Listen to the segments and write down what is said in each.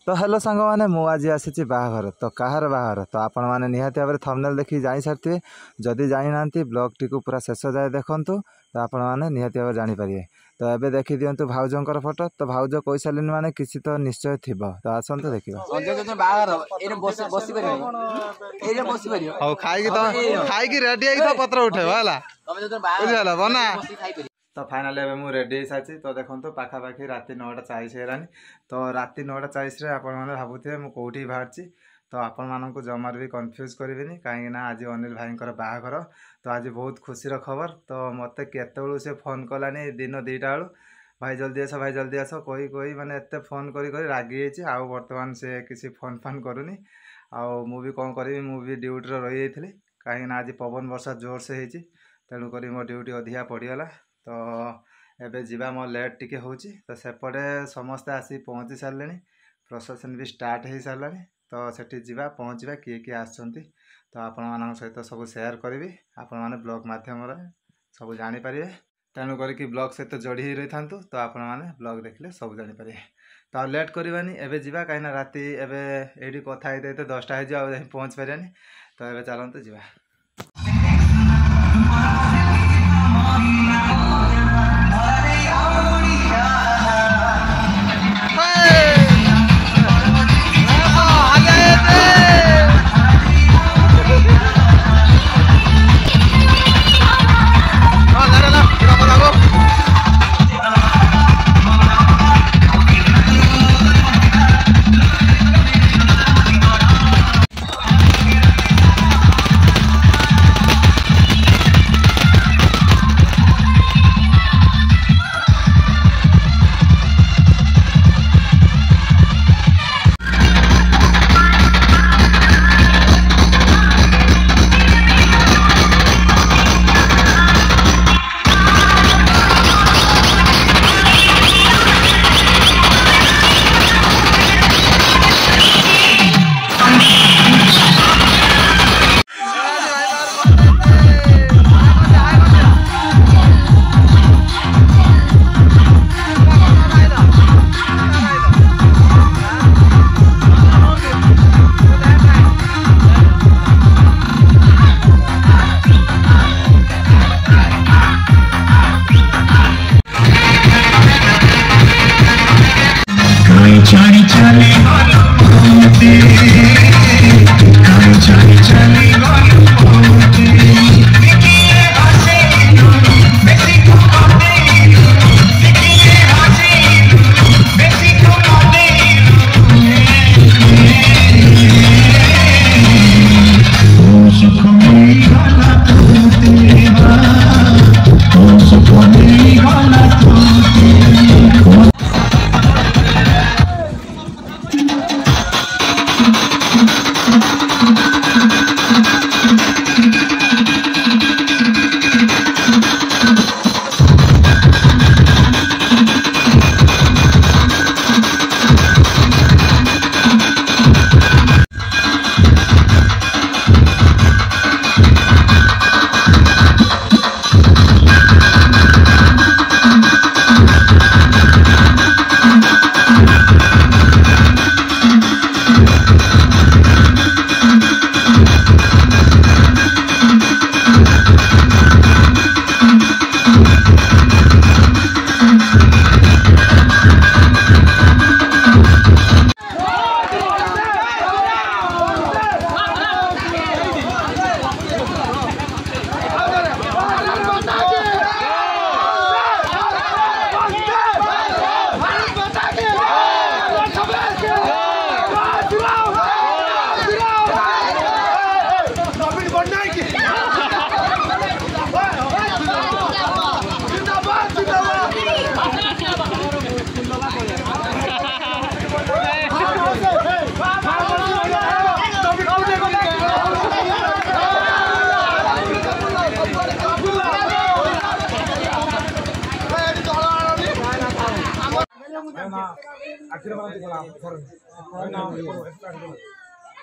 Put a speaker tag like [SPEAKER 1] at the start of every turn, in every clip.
[SPEAKER 1] तो हेलो सांग मैंने मुझे आसी बाहाघर तो कहार बाहाघर तो आपण मैंने निहाती भाव थंबनेल देखी जाई सारी जदि जानी ना ब्लॉग टी पूरा शेष जाए देखूँ तो आपण मैंने निहाती भाव जानीपारे। तो एबे देखी दिंतु भाउजर फोटो तो भाउज कही सारे माने किसी तो निश्चय थी तो आसतु देखा खाई रेडी पत्र उठेगा बुझीगला बना। तो फाइनाली एबे मु रेडी सारी तो देखो पाखापाखि राति 9:40 है तो राति 9:40 आपण मैंने भावुए मुझे कौटी बाहर तो आपण मानक जमार भी कन्फ्यूज करें कहीं आज अनिल भाई बाहाघर तो आज बहुत खुशी खबर। तो मत केतु से फोन कलानी दिन 2टा बेलू भाई जल्दी आस भाई जल्दी आस कही कही मैंने एत फोन कर रागी आउ बर्तमान से किसी फोन फान करूनी भी कौन करी मुझे ड्यूटी रही जाइए कहीं आज पवन वर्षा जोर से होती तेणुक मो ड्यूटी अधिका पड़गला। तो एबे जीवा मो लेट टिके होची तो सेपटे समस्ते आसी पहुँची सारे प्रोसेसन भी स्टार्ट हो सारा तो सेठी जीवा पहुँचवा किए किए आसछंती तो आपण मान सहित सब शेयर करी आपण मैंने ब्लॉग माध्यम सब जानीपारे तेणुक ब्लॉग सहित जोड़ी ही रही था तो आपण मैंने ब्लॉग देखले सब जानीपारे। तो लेट करवानी एबे जीवा कहीं राति एबे एडी कथा होते 10टा हो पहुँच पारानी तो एबे चलते जीवा।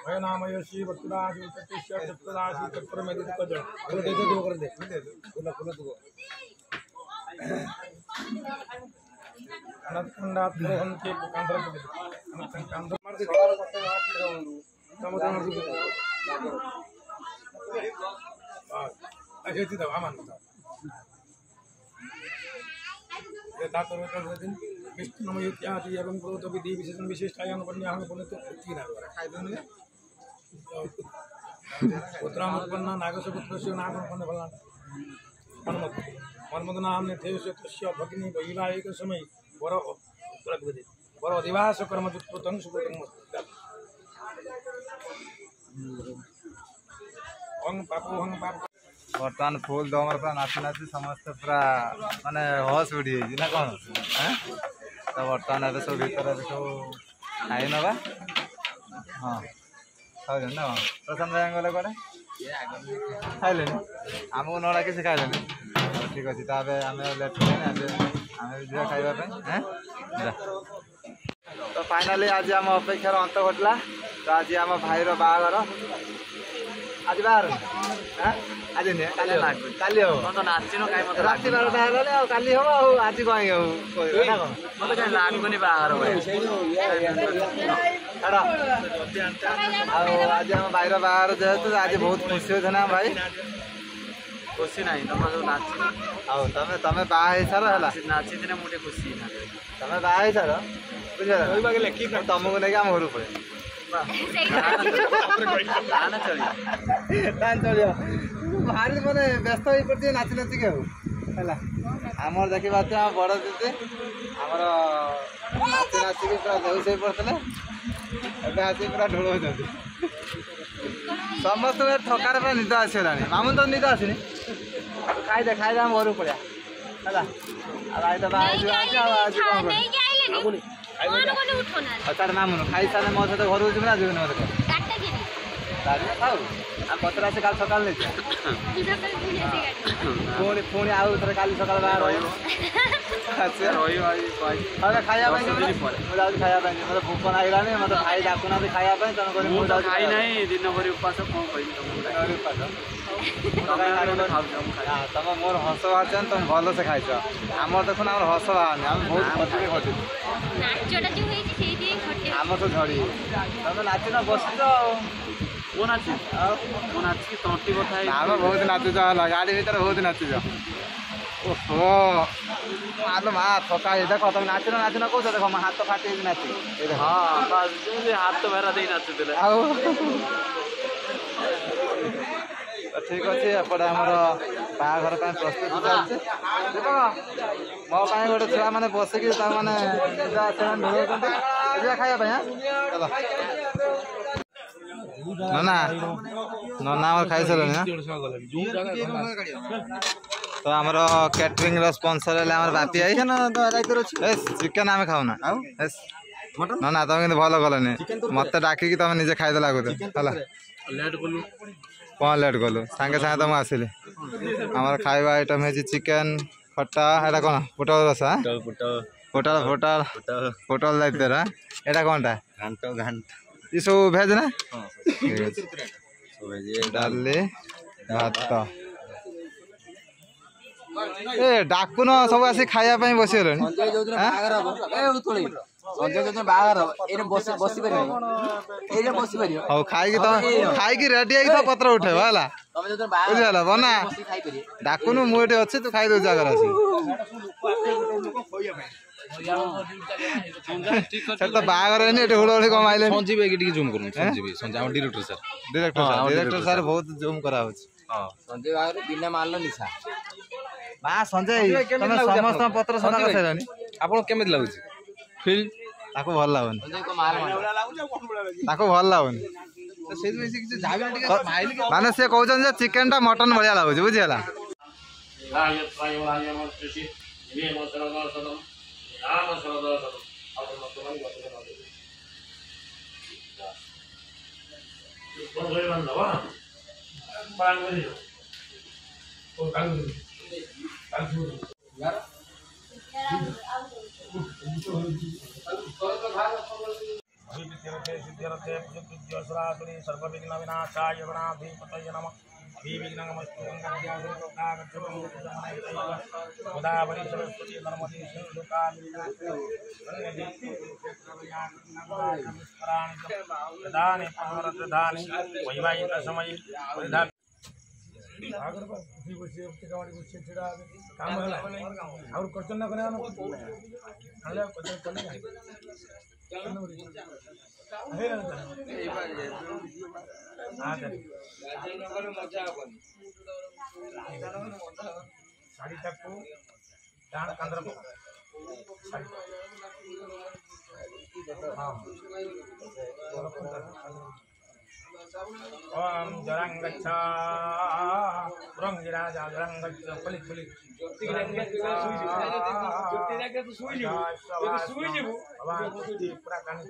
[SPEAKER 2] वयनामयशी भक्तदासी प्रतिष्ठा भक्तदासी तत्पर में दे को दे कर दे बोला तो अनंत खंडात लोहन के कांधर पुत्रामुत्पन्न नागसपुत्रस्य नागपन्न फलान् मन्मथ नाम नेथेस्य तस्य भगिनी वैवाहिक समय वर अधिवास कर्म जुत्वतं सुकृतं हंग पाप
[SPEAKER 1] बर्तमान फुल दमर पूरा नाची नाची समस्त पूरा माने हस उड़ी ना कौन तो बर्तमान ए सब भर सब खाई नवा हाँ खाऊ ना प्रशांत भाई गले कड़े खाइले आमको नड़ा किसी खाइले ठीक अच्छे तो आम लेट आम जा खावाई तो फाइनाली आज आम अपेक्षार अंत घटला तो आज आम भाईर बाहागर आज बाहर आज काली हम राति 12टा है काली हम आज कहीं मत लगुनि बाहर आज आम भाईर बाहर जेहेतु आज बहुत खुशी होते ना भाई खुशी ना तुम सब नाच तमें तमें बाहर सार है नाची दिन मुझे खुशी तमें बाहर सार बुझे तुमको लेकिन आम घर पड़े भारी मैंने व्यस्त हो पड़े नाची नाचिक है आमर देखी पाते आम बड़ दीदी आमर नाची नाचिक पूरा बेहोश हो पड़ते ଏବେ ଆସି ପୁରା ଢୋଳଉଛନ୍ତି ସମସ୍ତଙ୍କୁ ଥକାରେ ପୁରା ନିଦ ଆସିଗଲାଣି ମାମୁନ ତ ନିଦ ଆସିନି ଖାଇଦେ ଆମ ଘରକୁ ପଳେଇବା ହେଲା ଆଉ ଭାଇ ତ ବାହାରିଯିବ ଆଜି ଆଉ ଆଜି କ'ଣ କରିବି ତାର ମାମୁନ ଖାଇସାରିଲେ ମୋ ସହିତ ଘରକୁ ଯିବି ନା ଯିବିନି ମତେ ଗାଡ଼ିରେ ଖାଉ ଆଉ ପତ୍ର ଆସି କାଲି ସକାଳେ ନେଇଛି ପୁଣି ଆଉ ଥରେ କାଲି ସକାଳେ ବାହାର ରହିବ ଖାଇବା ପାଇଁ ମୁଁ ଯାଉଛି ଖାଇବା ପାଇଁ ମତେ ଭୋକ ଲାଗିଲାନି ମତେ ଭାଇ ଡାକୁନାହାନ୍ତି ଖାଇବା ପାଇଁ ତେଣୁକରି ମୁଁ ଯାଉଛି ଖାଇ ନାହିଁ ଦିନ ଭରି ଉପାସ କ'ଣ କହିବି ତମେ ମୋର ହସ ବାହାରୁଛ ତମେ ଭଲସେ ଖାଇଛ ଆମର ଦେଖୁନ ଆମର ହସ ବାହାରୁନି ଆମେ ବହୁତ ଖଟିରେ ଖଟିଛୁ ଆମର ତ ଝଡ଼ି ତମେ ନାଚିନ ବସିଛ ଆଉ ନାଚି ତଣ୍ଟି କଥା ଆମେ ବହୁତ ନାଚୁଛ ହେଲା ଗାଡ଼ି ଭିତରେ ବହୁତ ନାଚୁଛ ଓହୋ ଆଲୋ ମା ଥକା ଦେଖ ତମେ ନାଚିନ କହୁଛ ଦେଖ ମୋ ହାତ ଫାଟି ହେଇକି ନାଚି ହଁ ହାତ ଭେରା ଦେଇ ନାଚୁଥିଲେ ଆଉ ଠିକ୍ ଅଛି ଏପଟେ ଆମର ବାହାଘର ପାଇଁ ପ୍ରସ୍ତୁତି ଚାଲିଛି ଦେଖ ମୋ ପାଇଁ ଗୋଟେ ଛୁଆ ମାନେ ବସିକି ତାମାନେ ସେମାନେ ଢୋଳଉଛନ୍ତି ଯିବା ଖାଇବା ପାଇଁ ଚାଲ ନନା ନନା ଆମର ଖାଇସାରିଲେଣି तो आमर कैटरिंग स्पॉन्सर है आमर बापी आई है ना चिकेन आम खाऊना ना ना तुम कि भल कलनि मत डाक तुम निजे खाई लगुच कौन लेट कलु सांगे सांगे तुम आसिली आमर खाଇବା आइटम है चिकेन खट्टा एटा कौन पोटल रसा पोटल पोटल पोटल दायित्व एटा कौनटा ये सब भेज ना डाली भात ए डाकुन सब आसी खाया बसीगले खाई रेडी है पत्र उठेब है बुझीगला बना डाकुन मुझे अच्छे तू खाई दे जगह तो बाहर हुड़हुड़ी कम आइले डिरेक्टर सर बहुत जूम करा बिना माल निशा संजय समस्त पत्र सदा कर आपन केमिति लागुछि फील ताको भल लागोन ताको भल लागोन तो से में से किछ जाबे टिके माइल माने से कहउछन जे चिकन टा मटन बढ़िया लागुछि बुझियला
[SPEAKER 2] सर्वविघ्न विनाशाय गणाधिपतये नमः विघ्नमस्तु गोदावरी सरस्वती नर्मदे सिंधु कावेरी प्रदाने वैवाहिक समय काम और क्वेश्चन ना करे साड़ी टाकू डाण कंदर ओम जरंगच्छ रंगिराजा जरंगच्छ फलित फलित पूरा कानी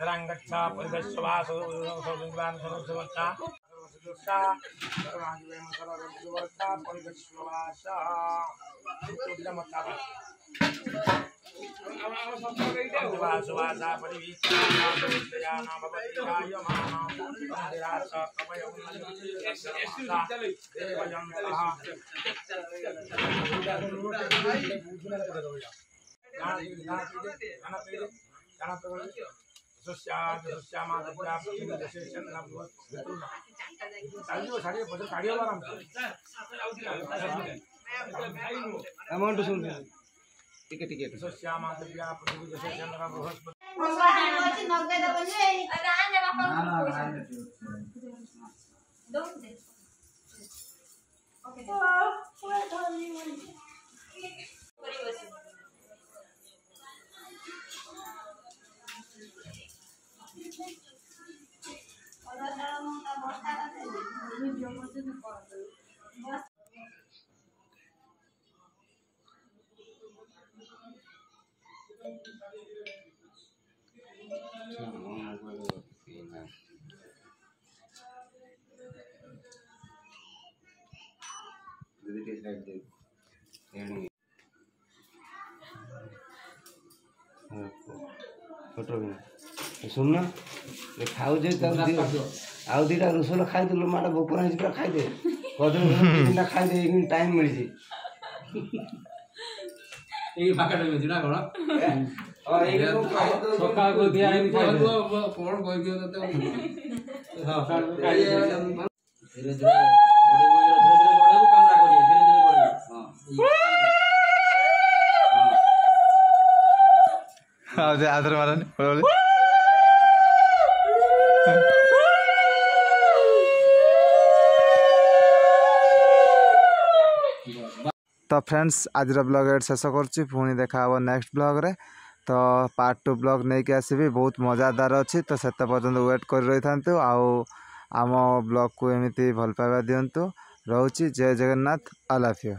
[SPEAKER 2] जरंगच्छ परिवेशवासो सोजंगान सर्वसवता अमाउंट सुन टिके टिके श्यामा दिव्या पृथ्वी जैसे चंद्र बृहस्पति
[SPEAKER 3] सुनना खाऊ आउ दीटा रोसल खाईदेलु माटा बोपरा पूरा खाईदे कदम खाईदे टाइम मिली धीरे धीरे
[SPEAKER 1] आदर मारने तो फ्रेंड्स आज ब्लॉग एड शेष कर पुणी देखा हम नेक्स्ट ब्लॉग रे तो पार्ट 2 ब्लॉग नहीं कि आसबि बहुत मजादार अच्छी तो से पर्यटन वेट कर रही था आम ब्लॉग को एमती भल पाइबा दिंतु रोची जय जगन्नाथ आई लव यू।